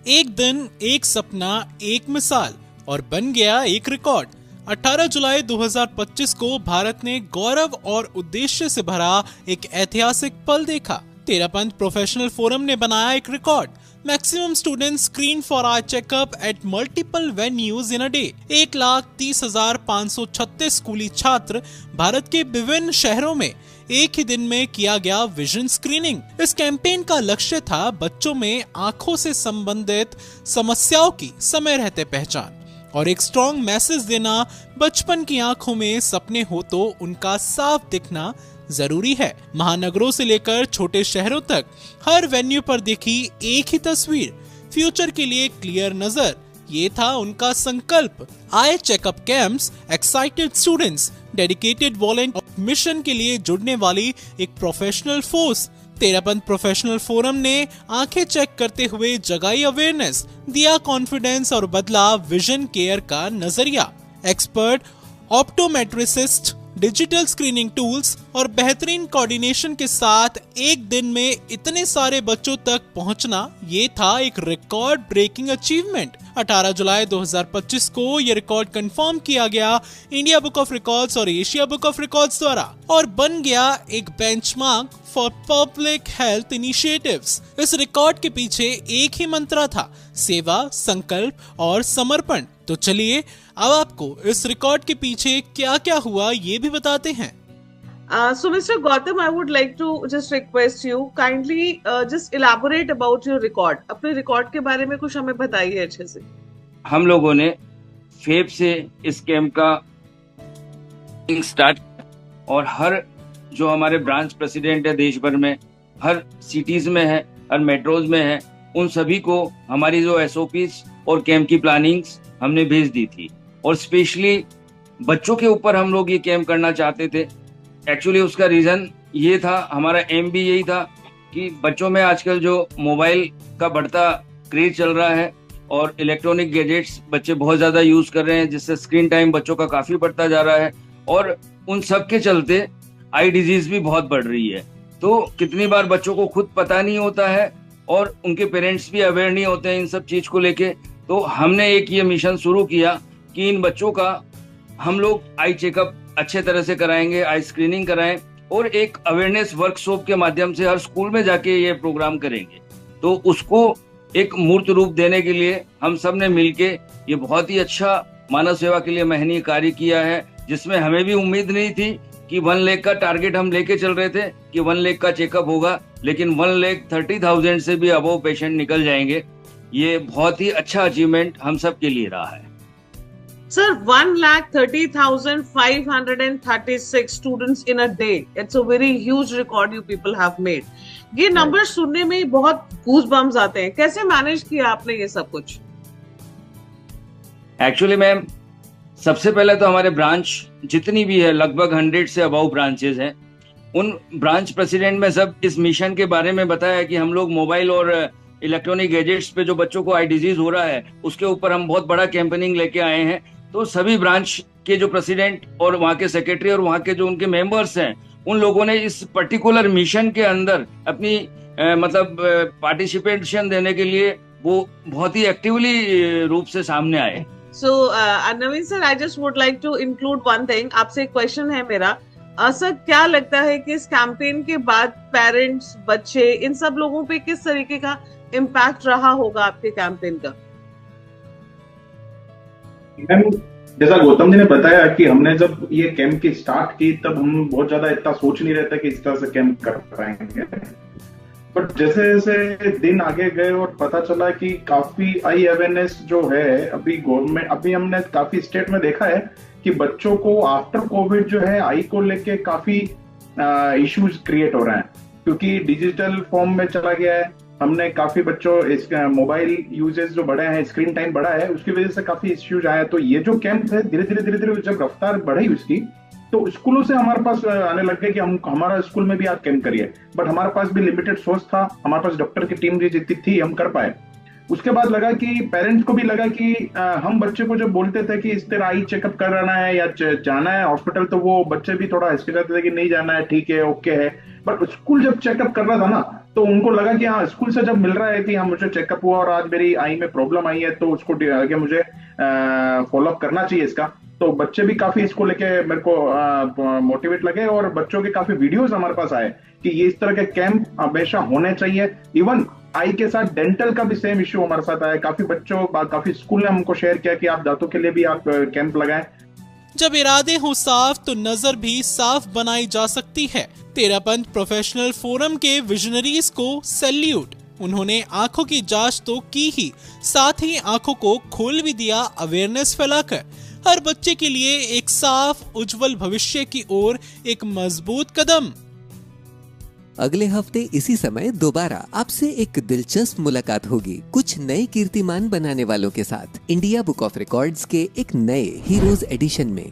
एक दिन, एक सपना, एक मिसाल और बन गया एक रिकॉर्ड। 18 जुलाई 2025 को भारत ने गौरव और उद्देश्य से भरा एक ऐतिहासिक पल देखा। तेरापंथ प्रोफेशनल फोरम ने बनाया एक record. Maximum students screen for eye checkup at multiple venues in a day. 1,30,536 स्कूली छात्र भारत के विभिन्न शहरों में एक ही दिन में किया गया विजन स्क्रीनिंग। इस कैंपेन का लक्ष्य था बच्चों में आंखों से संबंधित समस्याओं की समय रहते पहचान और एक स्ट्रॉन्ग मैसेज देना। बचपन की आंखों में सपने हो तो उनका साफ दिखना जरूरी है। महानगरों से लेकर छोटे शहरों तक हर वेन्यू पर दिखी एक ही तस्वीर, फ्यूचर के लिए क्लियर नजर। ये था उनका संकल्प। Eye checkup camps, excited students, dedicated volunteer, mission के लिए जुड़ने वाली एक professional force. Terapanth professional forum ने आंखें चेक करते हुए जगाई अवेयरनेस, दिया कॉन्फिडेंस और बदला विजन केयर का नजरिया। एक्सपर्ट ऑप्टोमेट्रिसिस्ट, डिजिटल स्क्रीनिंग टूल्स और बेहतरीन कोऑर्डिनेशन के साथ एक दिन में इतने सारे बच्चों तक पहुंचना, ये था एक रिकॉर्ड ब्रेकिंग अचीवमेंट। 18 जुलाई 2025 को यह रिकॉर्ड कंफर्म किया गया इंडिया बुक ऑफ रिकॉर्ड्स और एशिया बुक ऑफ रिकॉर्ड्स द्वारा और बन गया एक benchmark for public health initiatives. इस रिकॉर्ड के पीछे एक ही मंत्र था, सेवा, संकल्प और समर्पण। तो चलिए अब आपको इस रिकॉर्ड के पीछे क्या क्या हुआ ये भी बताते हैं। So Mr. Gautam, I would like to just request you kindly just elaborate about your record. अपने रिकॉर्ड के बारे में कुछ हमें बताइए अच्छे से। हम लोगों ने फेब से इस कैंप का स्टार्ट और हर जो हमारे ब्रांच प्रेसिडेंट है देश भर में, हर सिटीज में है, हर मेट्रोज में है, उन सभी को हमारी जो एसओपीज और कैंप की प्लानिंग्स हमने भेज दी थी। और स्पेशली बच्चों के ऊपर हम लोग ये कैंप करना चाहते थे। एक्चुअली उसका रीजन ये था, हमारा एम भी यही था कि बच्चों में आजकल जो मोबाइल का बढ़ता क्रेज चल रहा है और इलेक्ट्रॉनिक गैजेट्स बच्चे बहुत ज्यादा यूज कर रहे हैं, जिससे स्क्रीन टाइम बच्चों का काफी बढ़ता जा रहा है और उन सब के चलते आई डिजीज भी बहुत बढ़ रही है। तो कितनी बार बच्चों को खुद पता नहीं होता है और उनके पेरेंट्स भी अवेयर नहीं होते हैं इन सब चीज को लेके। तो हमने एक ये मिशन शुरू किया कि इन बच्चों का हम लोग आई चेकअप अच्छे तरह से कराएंगे, आई स्क्रीनिंग कराएं और एक अवेयरनेस वर्कशॉप के माध्यम से हर स्कूल में जाके ये प्रोग्राम करेंगे। तो उसको एक मूर्त रूप देने के लिए हम सब ने मिलके ये बहुत ही अच्छा मानव सेवा के लिए महनीय कार्य किया है, जिसमें हमें भी उम्मीद नहीं थी कि 1 लाख का टारगेट हम लेके चल रहे थे कि 1 लाख का चेकअप होगा, लेकिन 1,30,000 से भी अबव पेशेंट निकल जाएंगे। ये बहुत ही अच्छा अचीवमेंट हम सब के लिए रहा है। Sir, 1,30,536 students in a day. It's a very huge record you people have made. ये नंबर सुनने में बहुत गूज़बम्स आते हैं। कैसे मैनेज किया आपने ये सब कुछ? एक्चुअली मैम, सबसे पहले तो हमारे ब्रांच जितनी भी है, लगभग 100 से अबव ब्रांचेस हैं, उन ब्रांच प्रेसिडेंट में सब इस मिशन के बारे में बताया कि हम लोग मोबाइल और इलेक्ट्रॉनिक गैजेट्स पे जो बच्चों को आई डिजीज हो रहा है उसके ऊपर हम बहुत बड़ा कैंपेनिंग लेके आए हैं। तो सभी ब्रांच के जो प्रेसिडेंट और वहाँ के सेक्रेटरी और वहाँ के जो उनके मेंबर्स हैं, उन लोगों ने इस पर्टिकुलर मिशन के अंदर अपनी पार्टिसिपेशन देने के लिए वो बहुत ही एक्टिवली रूप से सामने आए। So Naveen sir, I just would like to include one thing. आपसे एक क्वेश्चन है मेरा। सर, क्या लगता है कि इस कैंपेन के बाद पेरेंट्स, बच्चे, इन सब लोगों पे किस तरीके का इम्पैक्ट रहा होगा आपके कैंपेन का? मैम, जैसा गौतम जी ने बताया कि हमने जब ये कैंप की स्टार्ट की तब हम बहुत ज्यादा इतना सोच नहीं रहे थे कि इस तरह से कैंप कर पाएंगे, बट जैसे जैसे दिन आगे गए और पता चला कि काफी आई अवेयरनेस जो है अभी गवर्नमेंट, अभी हमने काफी स्टेट में देखा है कि बच्चों को आफ्टर कोविड जो है आई को लेके काफी इश्यूज क्रिएट हो रहे हैं, क्योंकि डिजिटल फॉर्म में चला गया है। हमने काफी बच्चों इस मोबाइल यूजेस जो बढ़े हैं, स्क्रीन टाइम बढ़ा है, उसकी वजह से काफी इश्यूज आए हैं। तो ये जो कैंप है धीरे धीरे जब रफ्तार बढ़ी उसकी, तो स्कूलों से हमारे पास आने लग गए कि हम हमारा स्कूल में भी आप कैंप करिए, बट हमारे पास भी लिमिटेड सोर्स था, हमारे पास डॉक्टर की टीम भी जितनी थी हम कर पाए। उसके बाद लगा कि पेरेंट्स को भी लगा कि हम बच्चे को जब बोलते थे कि इस तरह आई चेकअप कराना है या जाना है हॉस्पिटल, तो वो बच्चे भी थोड़ा हिचकिचाते थे कि नहीं जाना है, ठीक है, ओके है। बट स्कूल जब चेकअप कर रहा था ना, तो उनको लगा कि हाँ, स्कूल से जब मिल रहा है कि हाँ मुझे चेकअप हुआ और आज मेरी आई में प्रॉब्लम आई है, तो उसको आगे मुझे फॉलो अप करना चाहिए इसका। तो बच्चे भी काफी इसको लेके मेरे को मोटिवेट लगे, और बच्चों के काफी वीडियोस हमारे पास आए कि ये इस तरह के कैंप हमेशा होने चाहिए। इवन आई के साथ डेंटल का भी सेम इश्यू हमारे साथ आया। काफी स्कूल ने हमको शेयर किया कि आप दांतों के लिए भी आप कैंप लगाएं। जब इरादे हो साफ तो नजर भी साफ बनाई जा सकती है। तेरापंथ प्रोफेशनल फोरम के विजनरीज को सैल्यूट। उन्होंने आंखों की जांच तो की ही, साथ ही आंखों को खोल भी दिया अवेयरनेस फैलाकर। हर बच्चे के लिए एक साफ उज्जवल भविष्य की ओर एक मजबूत कदम। अगले हफ्ते इसी समय दोबारा आपसे एक दिलचस्प मुलाकात होगी कुछ नए कीर्तिमान बनाने वालों के साथ, इंडिया बुक ऑफ रिकॉर्ड्स के एक नए हीरोज एडिशन में।